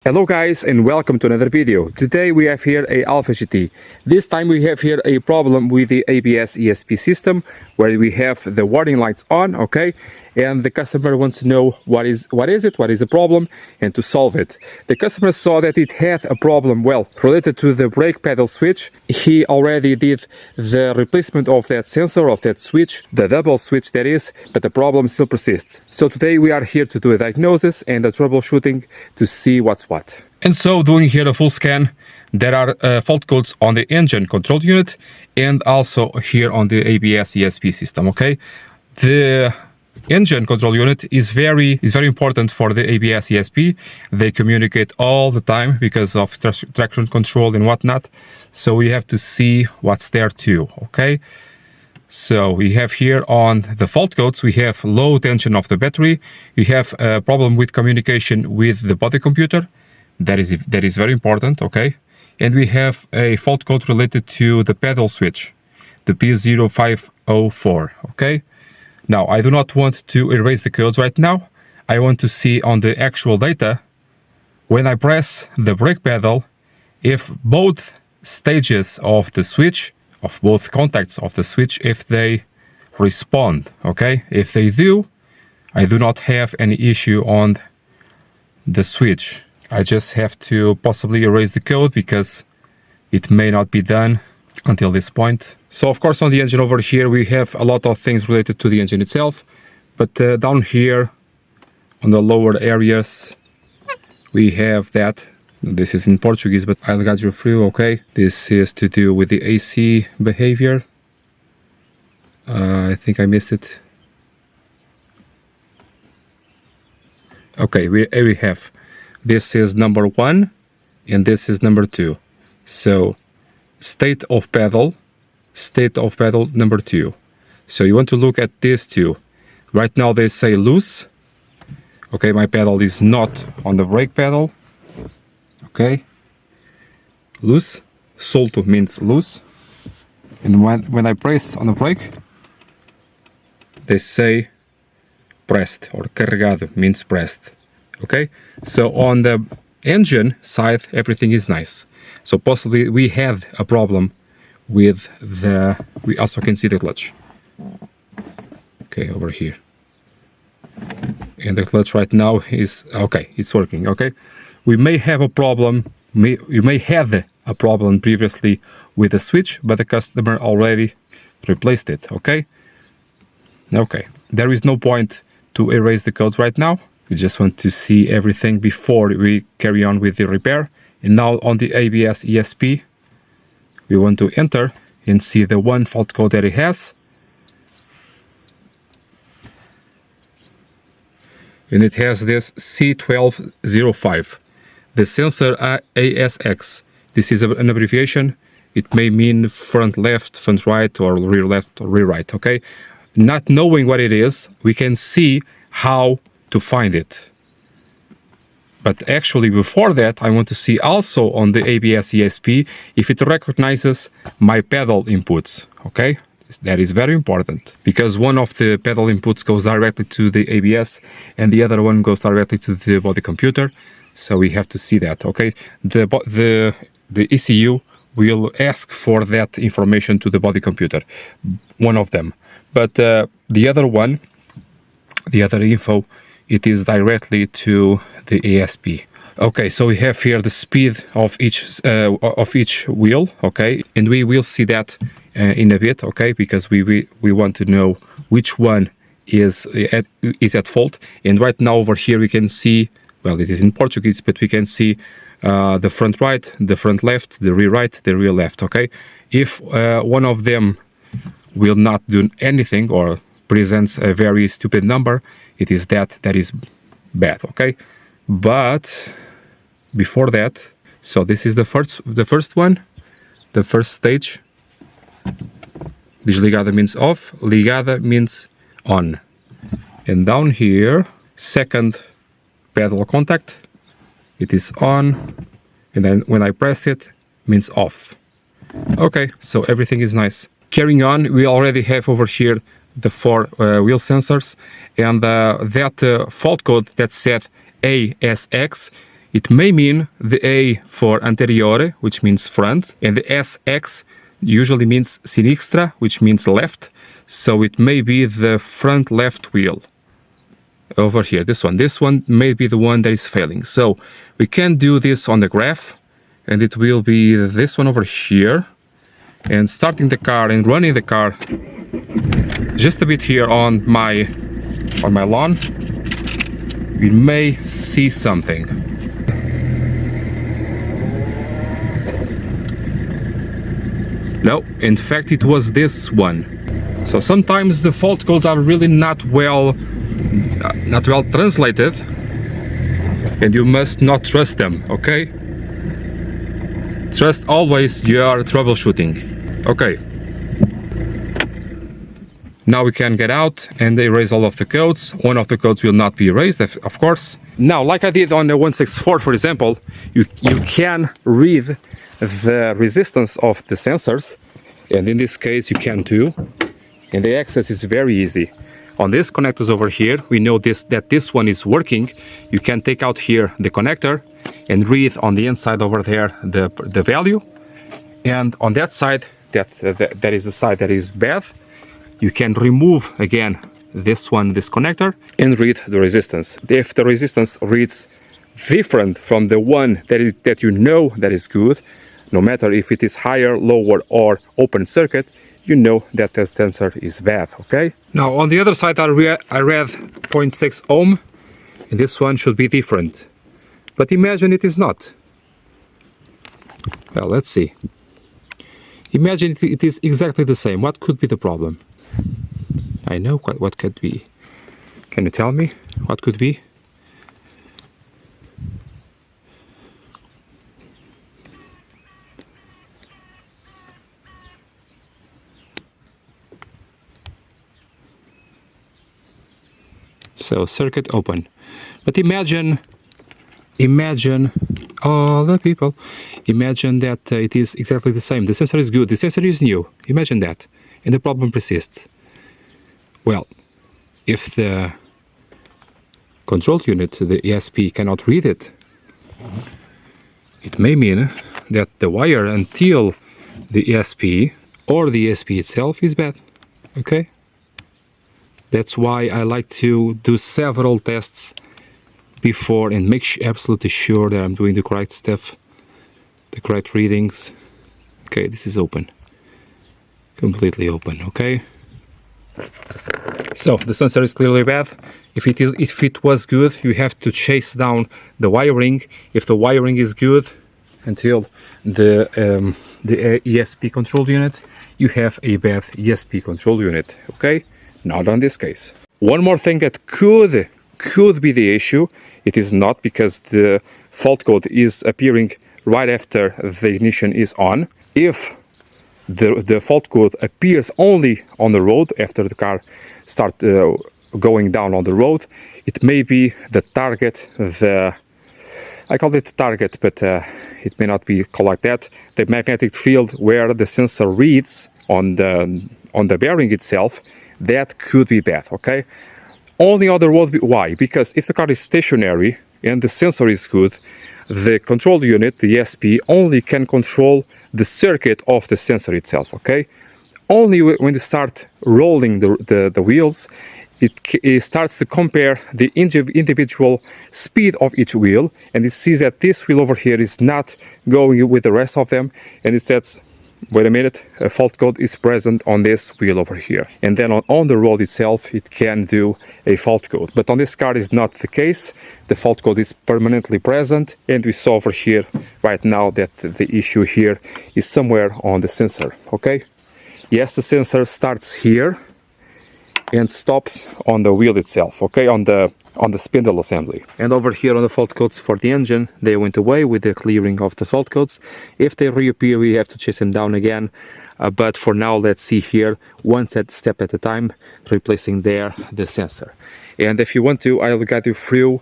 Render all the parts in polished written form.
Hello guys and welcome to another video. Today we have here a Alfa GT. This time we have here a problem with the ABS ESP system where we have the warning lights on, okay? And the customer wants to know what is the problem and to solve it. The customer saw that it had a problem, well, related to the brake pedal switch. He already did the replacement of that sensor, of that switch, the double switch that is, but the problem still persists. So today we are here to do a diagnosis and a troubleshooting to see what's what. And so doing here a full scan, there are fault codes on the engine control unit and also here on the ABS ESP system, okay? The engine control unit is very important for the ABS ESP. They communicate all the time because of traction control and whatnot. So we have to see what's there too, okay? So we have here on the fault codes, we have low tension of the battery. We have a problem with communication with the body computer. That is very important, okay? And we have a fault code related to the pedal switch, the P0504, okay? Now, I do not want to erase the codes right now. I want to see on the actual data, when I press the brake pedal, if both stages of the switch, of both contacts of the switch, if they respond, okay? If they do, I do not have any issue on the switch. I just have to possibly erase the code because it may not be done until this point. So of course on the engine over here we have a lot of things related to the engine itself, but down here on the lower areas we have that. This is in Portuguese, but I'll guide you through, okay? This is to do with the AC behavior. I think I missed it. Okay, here we have. This is number 1 and this is number 2. So state of pedal number 2. So you want to look at these two. Right now they say loose. Okay, my pedal is not on the brake pedal. Okay, loose. Solto means loose. And when I press on the brake, they say pressed, or carregado means pressed. Okay, so on the engine side everything is nice. So possibly we had a problem with we also can see the clutch. Okay, over here. And the clutch right now is okay, it's working, okay? We may have a problem, you may have a problem previously with the switch, but the customer already replaced it, okay? Okay, there is no point to erase the codes right now. We just want to see everything before we carry on with the repair. And now on the ABS ESP, we want to enter and see the one fault code that it has. And it has this C1205. The sensor ASX. This is an abbreviation. It may mean front left, front right, or rear left, or rear right, okay? Not knowing what it is, we can see how to find it. But actually before that I want to see also on the ABS ESP if it recognizes my pedal inputs, okay? That is very important because one of the pedal inputs goes directly to the ABS and the other one goes directly to the body computer. So we have to see that, okay? The ECU will ask for that information to the body computer, one of them. But the other one, the other info, it is directly to the ESP. Okay, so we have here the speed of each wheel, okay, and we will see that in a bit, okay, because we want to know which one is at fault. And right now over here we can see, well, it is in Portuguese, but we can see the front right, the front left, the rear right, the rear left, okay. If one of them will not do anything or presents a very stupid number, it is that is bad, okay? But before that, so this is the first one, the first stage. Desligada means off, ligada means on. And down here, second pedal contact, it is on, and then when I press it, means off. Okay, so everything is nice. Carrying on, we already have over here the 4 wheel sensors, and that fault code that said ASX, it may mean the A for anteriore, which means front, and the SX usually means sinistra, which means left. So it may be the front left wheel over here. This one may be the one that is failing. So we can do this on the graph, and it will be this one over here. And starting the car and running the car just a bit here on my lawn, we may see something. No, in fact it was this one. So sometimes the fault codes are really not well translated, and you must not trust them, okay? Trust always your troubleshooting. Okay. Now we can get out and erase all of the codes. One of the codes will not be erased, of course. Now, like I did on the 164, for example, you can read the resistance of the sensors, and in this case you can too. And the access is very easy. On these connectors over here, we know that this one is working. You can take out here the connector and read on the inside over there the value. And on that side, that is the side that is bad, you can remove again this connector, and read the resistance. If the resistance reads different from the one that you know that is good, no matter if it is higher, lower, or open circuit, you know that the sensor is bad, okay? Now on the other side I read 0.6 ohm, and this one should be different. But imagine it is not. Well, let's see. Imagine it is exactly the same. What could be the problem? I know what could be. Can you tell me what could be? So circuit open. But imagine all the people, imagine that it is exactly the same. The sensor is good, the sensor is new. Imagine that, and the problem persists. Well, if the control unit, the ESP, cannot read it, it may mean that the wire until the ESP or the ESP itself is bad, okay? That's why I like to do several tests before and make absolutely sure that I'm doing the correct stuff, the correct readings. Okay, this is open, completely open, okay? So the sensor is clearly bad. If it was good, you have to chase down the wiring. If the wiring is good until the ESP control unit, you have a bad ESP control unit, okay? Not on this case. One more thing that could be the issue, it is not, because the fault code is appearing right after the ignition is on. If the fault code appears only on the road after the car starts going down on the road, it may be the target, I call it target, but it may not be called like that, the magnetic field where the sensor reads on the bearing itself. That could be bad, okay? Only on the road. Why? Because if the car is stationary and the sensor is good, the control unit, the ESP, only can control the circuit of the sensor itself, okay? Only when you start rolling the wheels, it starts to compare the individual speed of each wheel, and it sees that this wheel over here is not going with the rest of them, and it says, wait a minute, a fault code is present on this wheel over here. And then on the road itself, it can do a fault code. But on this car is not the case. The fault code is permanently present. And we saw over here right now that the issue here is somewhere on the sensor, okay? Yes, the sensor starts here and stops on the wheel itself, okay, on the spindle assembly. And over here on the fault codes for the engine, they went away with the clearing of the fault codes. If they reappear, we have to chase them down again. But for now, let's see here, one step at a time, replacing there the sensor. And if you want to, I'll guide you through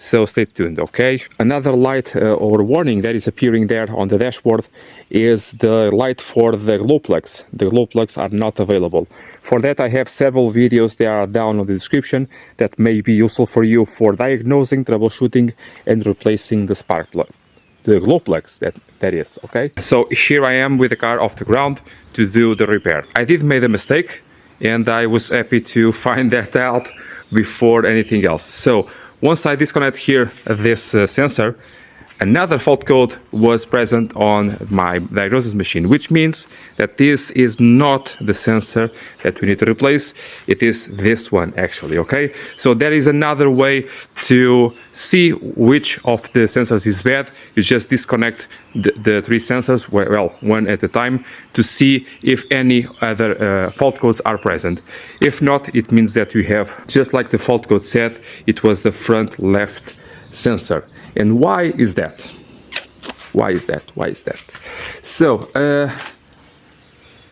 So stay tuned, okay? Another light or warning that is appearing there on the dashboard is the light for the glow plugs. The glow plugs are not available. For that I have several videos, they are down on the description, that may be useful for you for diagnosing, troubleshooting and replacing the spark plug. The glow plugs, that is, okay? So here I am with the car off the ground to do the repair. I did make a mistake and I was happy to find that out before anything else. So once I disconnect here this sensor, another fault code was present on my diagnosis machine, which means that this is not the sensor that we need to replace. It is this one actually, okay? So there is another way to see which of the sensors is bad. You just disconnect the three sensors, well, one at a time, to see if any other fault codes are present. If not, it means that we have, just like the fault code said, it was the front left sensor. And why is that? Why is that? Why is that? So,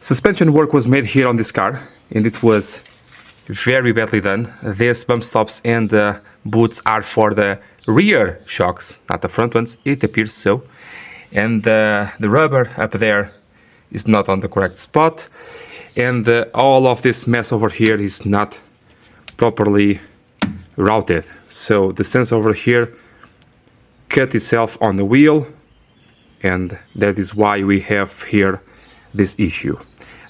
suspension work was made here on this car, and it was very badly done. These bump stops and boots are for the rear shocks, not the front ones. It appears so. And the rubber up there is not on the correct spot. And all of this mess over here is not properly routed. So the sensor over here cut itself on the wheel, and that is why we have here this issue.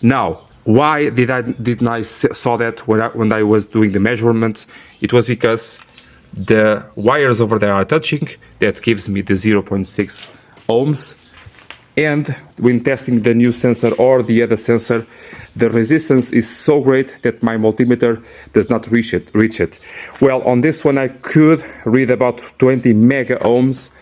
Now, why didn't I saw that when I was doing the measurements? It was because the wires over there are touching. That gives me the 0.6 ohms. And when testing the new sensor or the other sensor, the resistance is so great that my multimeter does not reach it. Well, on this one I could read about 20 mega ohms,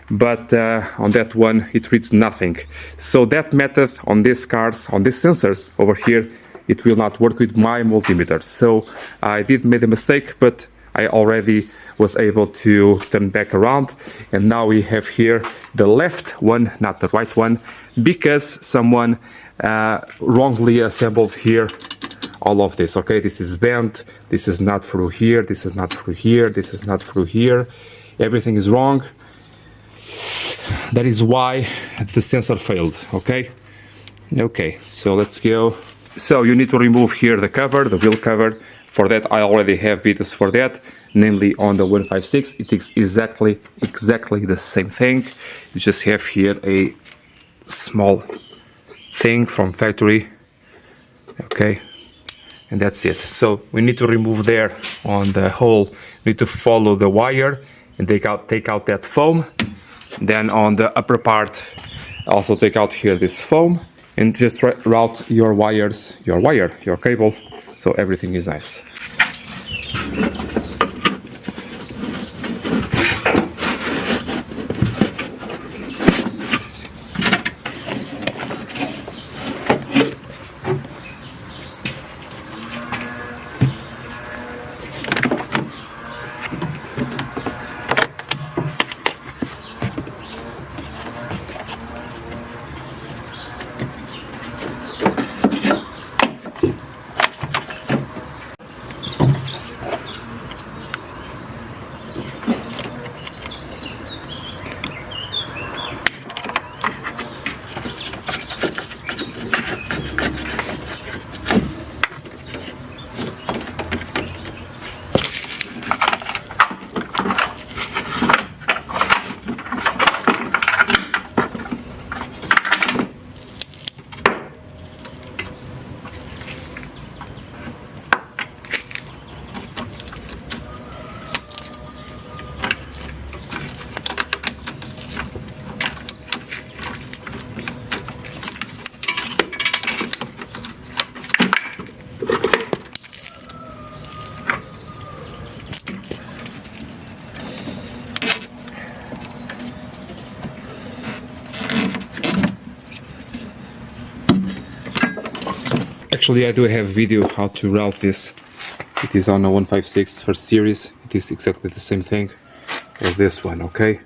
but on that one it reads nothing. So that method on these cars, on these sensors over here, it will not work with my multimeter. So I did make a mistake, but I already was able to turn back around, and now we have here the left one, not the right one, because someone wrongly assembled here all of this. Okay, this is bent, this is not through here, this is not through here, this is not through here, everything is wrong. That is why the sensor failed. Okay, so let's go. So you need to remove here the cover, the wheel cover. For that I already have videos for that, namely on the 156. It is exactly the same thing. You just have here a small thing from factory, okay, and that's it. So we need to remove there on the hole, we need to follow the wire and take out that foam. Then on the upper part also take out here this foam and just route your wires, your cable, so everything is nice. Actually, I do have a video how to route this. It is on a 156 first series. It is exactly the same thing as this one, okay?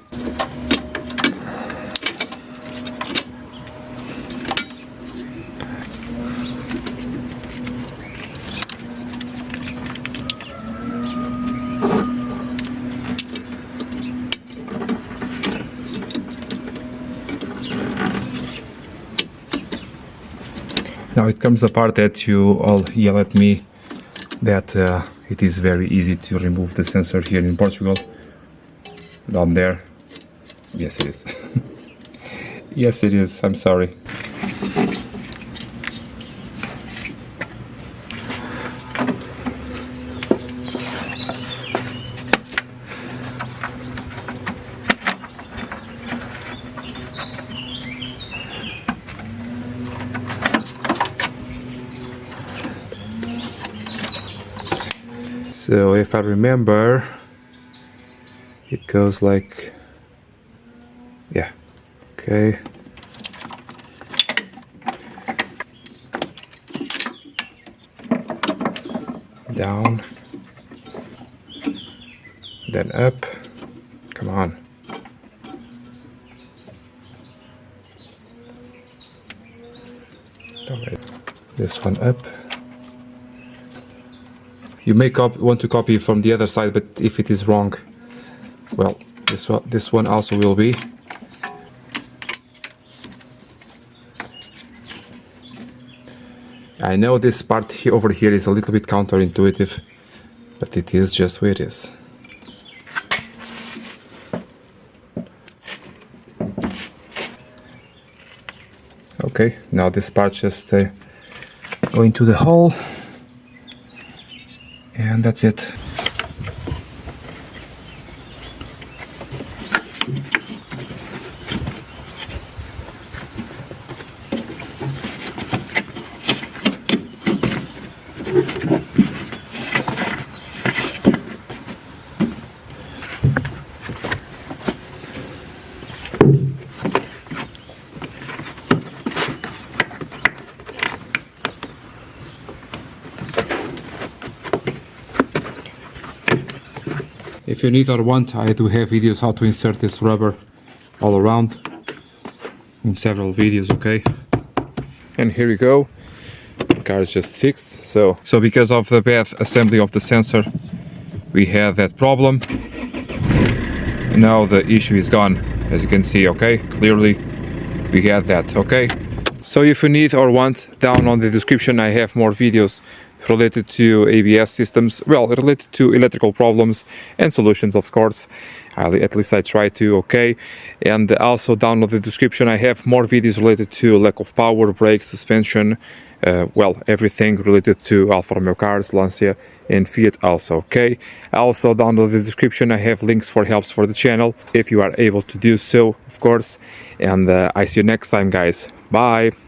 Now it comes the part that you all yell at me that it is very easy to remove the sensor here in Portugal. Down there. Yes, it is. Yes, it is. I'm sorry. So if I remember, it goes like, yeah, okay. Down, then up, come on. This one up. You may want to copy from the other side, but if it is wrong, well, this one also will be. I know this part over here is a little bit counterintuitive, but it is just where it is. Okay, now this part just go into the hole. And that's it. If you need or want, I do have videos how to insert this rubber all around in several videos, okay? And here we go. The car is just fixed. So because of the bad assembly of the sensor, we had that problem. And now the issue is gone, as you can see, okay? Clearly we had that, okay? So if you need or want, down on the description I have more videos related to ABS systems, well, related to electrical problems and solutions, of course. At least I try to, okay? And also down on the description I have more videos related to lack of power, brakes, suspension, well, everything related to Alfa Romeo cars, Lancia and Fiat also, okay? Also down on the description I have links for helps for the channel, if you are able to do so, of course. And I see you next time, guys. Bye!